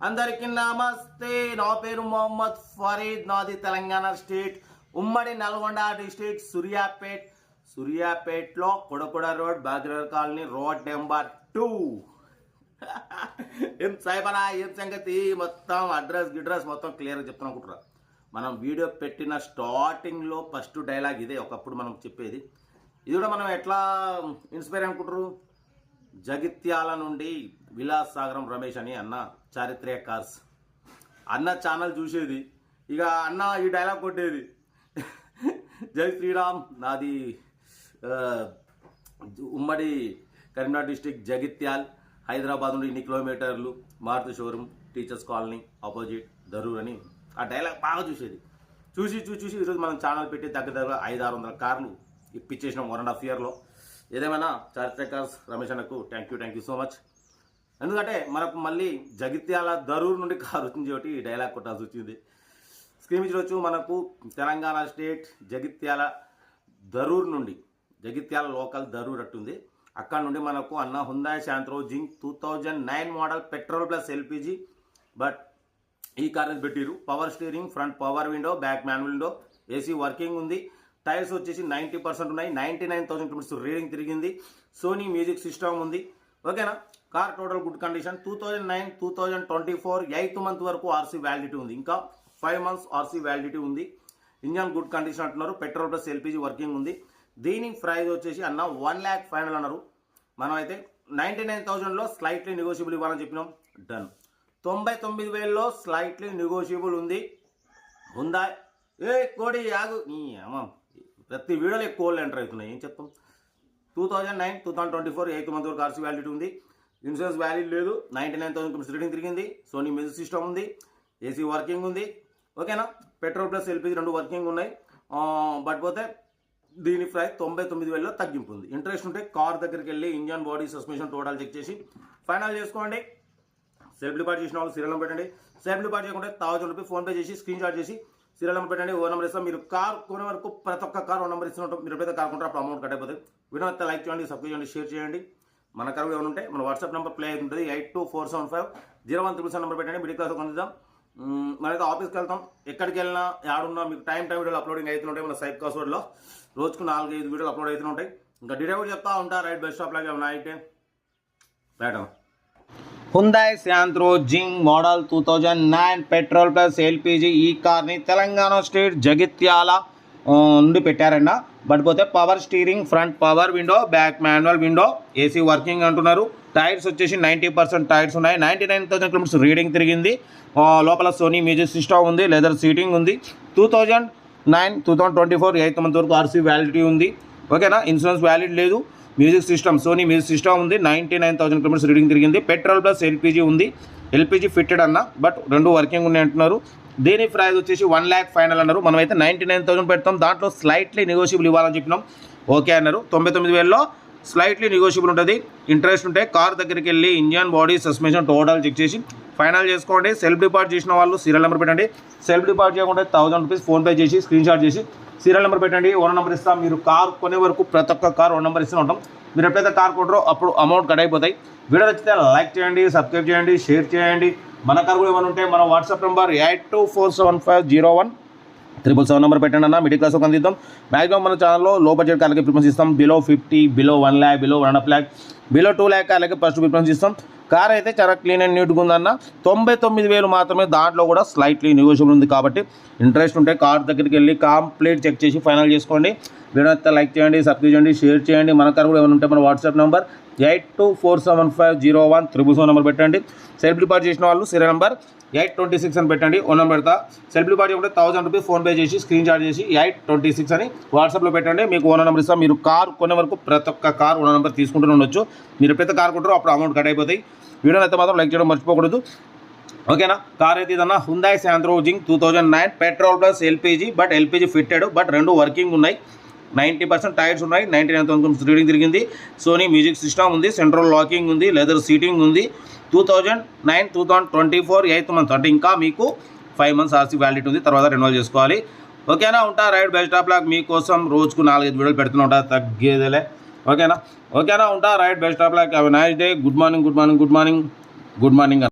అందరికి నమస్తే. నా పేరు మొహమ్మద్ ఫరీద్. నాది తెలంగాణ స్టేట్, ఉమ్మడి నల్గొండ డిస్ట్రిక్ట్, సూర్యాపేటలో కొడకొడ రోడ్, బాగ్రర్ కాలనీ, రోడ్ నెంబర్ 2. ఏం సాయిబనా, ఏం సంగతి? మొత్తం అడ్రస్ మొత్తం క్లియర్గా చెప్తాను అనుకుంటున్నా. మనం వీడియో పెట్టిన స్టార్టింగ్లో ఫస్ట్ డైలాగ్ ఇదే, ఒకప్పుడు మనం చెప్పేది. ఇది కూడా మనం ఎట్లా ఇన్స్పైర్ అనుకుంటారు? జగిత్యాల నుండి విలాస్ సాగరం రమేష్ అని అన్న, చారిత్రక కార్స్ అన్న ఛానల్ చూసేది. ఇక అన్న ఈ డైలాగ్ కొట్టేది, జై శ్రీరామ్. నాది ఉమ్మడి కరీంనగర్ డిస్టిక్, జగిత్యాల్, హైదరాబాద్ నుండి 2 కిలోమీటర్లు, Maruti showroom, teachers colony opposite, Darur అని ఆ డైలాగ్ బాగా చూసేది. చూసి ఈరోజు మనం ఛానల్ పెట్టి దగ్గర 500-600 కార్లు ఇప్పించేసినాం 1.5 ఇయర్లో. ఏదేమైనా చారిత్రక కార్స్ రమేష్ అన్నకు థ్యాంక్ యూ సో మచ్. ఎందుకంటే మనకు మళ్ళీ జగిత్యాల దరూర్ నుండి కారు వచ్చింది కాబట్టి ఈ డైలాగ్ కొట్టాల్సి వచ్చింది. స్క్రీన్ చూడొచ్చు, మనకు తెలంగాణ స్టేట్ జగిత్యాల దరూర్ నుండి, జగిత్యాల లోకల్ దరూర్ అట్టుంది. అక్కడ నుండి మనకు అన్న హుందాయ్ Santro Xing 2009 model petrol plus LPG. But ఈ కార్ పెట్టిరు. Power steering, front power window, back manual window, AC working ఉంది. టైర్స్ వచ్చేసి 90% ఉన్నాయి. 99,000 కిలోమీటర్స్ రీడింగ్ తిరిగింది. సోనీ మ్యూజిక్ సిస్టమ్ ఉంది. ఓకేనా? Car total good condition. 2009-2024 8th month వరకు ఆర్సీ వ్యాలిడిటీ ఉంది. ఇంకా 5 months ఆర్సీ వ్యాలిడిటీ ఉంది. ఇంజన్ గుడ్ కండిషన్ అంటున్నారు. పెట్రోల్ ప్లస్ ఎల్పిజి వర్కింగ్ ఉంది. దీని ప్రైస్ వచ్చేసి అన్న 1 lakh ఫైనల్ అన్నారు. మనం అయితే 99,000లో స్లైట్లీ నెగోషియబుల్ ఇవ్వాలని చెప్పినాం. డన్. 99,000లో స్లైట్లీ నెగోషియబుల్ ఉంది. ఉందా? ఏ కోడి యాగు నీ అమ్మ, ప్రతి వీడియోలో కోళ్ళు ఎంటర్ అవుతున్నాయి. ఏం చెప్తాం? 2009-2024 8th మంత్ వరకు ఆర్సీ వ్యాలిడిటీ ఉంది. ఇన్సూరెన్స్ వ్యాలిడ్ లేదు. 99,000 కిలోమీటర్స్ రీడింగ్ తిరిగింది. సోనీ మ్యూజిక్ సిస్టమ్ ఉంది. ఏసీ వర్కింగ్ ఉంది. ఓకేనా? పెట్రోల్ ప్లస్ ఎల్పిజి 2 వర్కింగ్ ఉన్నాయి. బట్ పోతే దీని ప్రైస్ 99,000లో తగ్గింపు ఉంది. ఇంట్రెస్ట్ ఉంటే కార్ దగ్గరికి వెళ్ళి engine, body, suspension total check చేసి ఫైనల్ చేసుకోండి. సెల్ఫ్ డిపార్ట్ చేసిన వాళ్ళు సీరియల్ నెంబర్ పెట్టండి. సెల్ఫ్ డిపార్ట్ చేయకుంటే 1,000 రూపీస్ ఫోన్పే చేసి స్క్రీన్ షాట్ చేసి సీరియల్ నెంబర్ పెట్టండి. ఓ నెంబర్ ఇస్తాం. మీరు కార్ కొనే వరకు ప్రతి ఒక్క కార్ 1 నెంబర్ ఇస్తున్నట్టు. మీరు ఎప్పుడైతే కార్ కొంటారో అప్పుడు అమౌంట్ కట్ అయిపోతుంది. వీడియో అయితే లైక్ చేయండి, సబ్స్క్రైబ్ చేయండి, షేర్ చేయండి. మన కారు ఏమైనా ఉంటే మన వాట్సాప్ నెంబర్ ప్లే అవుతుంది. 8247501377 నెంబర్ పెట్టండి. మిడిల్ క్లాస్ కొందాం. మనైతే ఆఫీస్కి వెళ్తాం. ఎక్కడికి వెళ్ళినా యాడున్నా మీకు టైం వీడియోలు అప్లోడింగ్ అవుతుంటాయి. మన సైట్ కాస్వర్డ్లో రోజుకు 4-5 వీడియోలు అప్లోడ్ అవుతూ ఉంటాయి. ఇంకా డీటెయిల్ కూడా చెప్తా ఉంటా. రైట్ బెస్ట్ షాప్ లాగా ఏమైనా అయితే right. Hyundai Santro Xing model 2009 petrol plus LPG. ఈ కార్ని తెలంగాణ స్టేట్ జగిత్యాల నుండి పెట్టారన్న. బట్ పోతే power steering, front power window, back manual window, AC working అంటున్నారు. టైర్స్ వచ్చేసి 90% టైర్స్ ఉన్నాయి. 99,000 కిలోమీటర్స్ రీడింగ్ తిరిగింది. లోపల సోనీ మ్యూజిక్ సిస్టమ్ ఉంది. లెదర్ సీటింగ్ ఉంది. 2009-2024 8th మంత్ వరకు ఆర్సీ వ్యాలిడిటీ ఉంది. ఓకేనా? ఇన్సూరెన్స్ వ్యాలిడ్ లేదు. Music system, Sony music system ఉంది. 99,000 కిలోమీటర్స్ రీడింగ్ తిరిగింది. పెట్రోల్ ప్లస్ ఎల్పిజి ఉంది. ఎల్పిజి ఫిట్టెడ్ అన్న, బట్ 2 వర్కింగ్ ఉన్నాయి అంటున్నారు. దీని ప్రైస్ వచ్చేసి 1 lakh ఫైనల్ అన్నారు. మనమైతే 99,000 పెడతాం. దాంట్లో స్లైట్లీ నెగోషియబుల్ ఇవ్వాలని చెప్పినాం. ఓకే అన్నారు. 99,000లో స్లైట్లీ నెగోషియబుల్ ఉంటుంది. ఇంట్రెస్ట్ ఉంటే కార్ దగ్గరికి వెళ్ళి engine, body, suspension total check చేసి ఫైనల్ చేసుకోండి. సెల్ఫ్ డిపార్ట్ చేసిన వాళ్ళు సీరియల్ నెంబర్ పెట్టండి. సెల్ఫ్ డిపార్ట్ చేయకుండా 1,000 రూపీస్ ఫోన్పే చేసి స్క్రీన్ షాట్ చేసి సీరియల్ నెంబర్ పెట్టండి. 1 నెంబర్ ఇస్తాం. మీరు కార్ కొనే వరకు ప్రతి ఒక్క కార్ 1 నెంబర్ ఇస్తూ ఉంటాం. మీరు ఎప్పుడైతే కార్ కొంటారో అప్పుడు అమౌంట్ కట్ అయిపోతాయి. వీడియో నచ్చితే లైక్ చేయండి, సబ్స్క్రైబ్ చేయండి, షేర్ చేయండి. మన కార్ కూడా ఏమైనా ఉంటే మన వాట్సాప్ నెంబర్ 8247501377 నెంబర్ పెట్టండి అన్న. Middle class అందిద్దాం. మ్యాక్సిమం మన ఛానల్లో లో బడ్జెట్ కార్లకి ప్రిఫరెన్స్ ఇస్తాం. Below 50, below 1 lakh, below 1.5 lakh, below 2 lakh కార్లకి ఫస్ట్ ప్రిఫరెన్స్ ఇస్తాం. కార్ అయితే చాలా క్లీన్ అండ్ నీట్గా ఉందన్న. 99,000 మాత్రమే. దాంట్లో కూడా స్లైట్లీ నెగోషియబుల్ ఉంది. కాబట్టి ఇంట్రెస్ట్ ఉంటే కార్ దగ్గరికి వెళ్ళి కంప్లీట్ చెక్ చేసి ఫైనల్ చేసుకోండి. వీడియో అయితే లైక్ చేయండి, సబ్స్క్రైబ్ చేయండి, షేర్ చేయండి. మన కార్ కూడా ఏమైనా ఉంటే మన వాట్సాప్ నెంబర్ 8247501377 నెంబర్ పెట్టండి. సెల్ఫ్ డిపార్ట్ చేసిన వాళ్ళు సీరియల్ నెంబర్ 826 అని పెట్టండి. 1 నెంబర్ పెడతా. సెల్ఫ్ డిపార్ట్ చేయకుంటే 1,000 రూపీస్ ఫోన్పే చేసి స్క్రీన్ షాట్ చేసి 826 అని వాట్సాప్లో పెట్టండి. మీకు 1 నెంబర్ ఇస్తాం. మీరు కార్ కొనే వరకు ప్రతి ఒక్క కార్ 1 నెంబర్ తీసుకుంటూనే ఉండొచ్చు. మీరు ఎప్పుడైతే కార్ కొంటారో అప్పుడు అమౌంట్ కట్ అయిపోతాయి. వీడియోని అయితే మాత్రం లైక్ చేయడం మర్చిపోకూడదు. ఓకేనా? కార్ అయితే ఇదన్నా Hyundai Santro Xing 2009 petrol plus LPG. But LPG fitted, but 2 working ఉన్నాయి. 90% టైర్స్ ఉన్నాయి. 99,000 రీడింగ్ తిరిగింది. సోనీ మ్యూజిక్ సిస్టమ్ ఉంది. సెంట్రల్ లాకింగ్ ఉంది. లెదర్ సీటింగ్ ఉంది. 2009-2024 8th మంత్ అంటే ఇంకా మీకు 5 months ఆర్సీ వ్యాలిడిటీ ఉంది. తర్వాత రెన్యువల్ చేసుకోవాలి. ఓకేనా? ఉంటా. Right best of luck. మీకోసం రోజుకు 4-5 వీడియోలు పెడుతూ ఉంటా. తగ్గేదేలే. ఓకేనా ఉంటా right. Best of luck. Have a nice day. Good morning.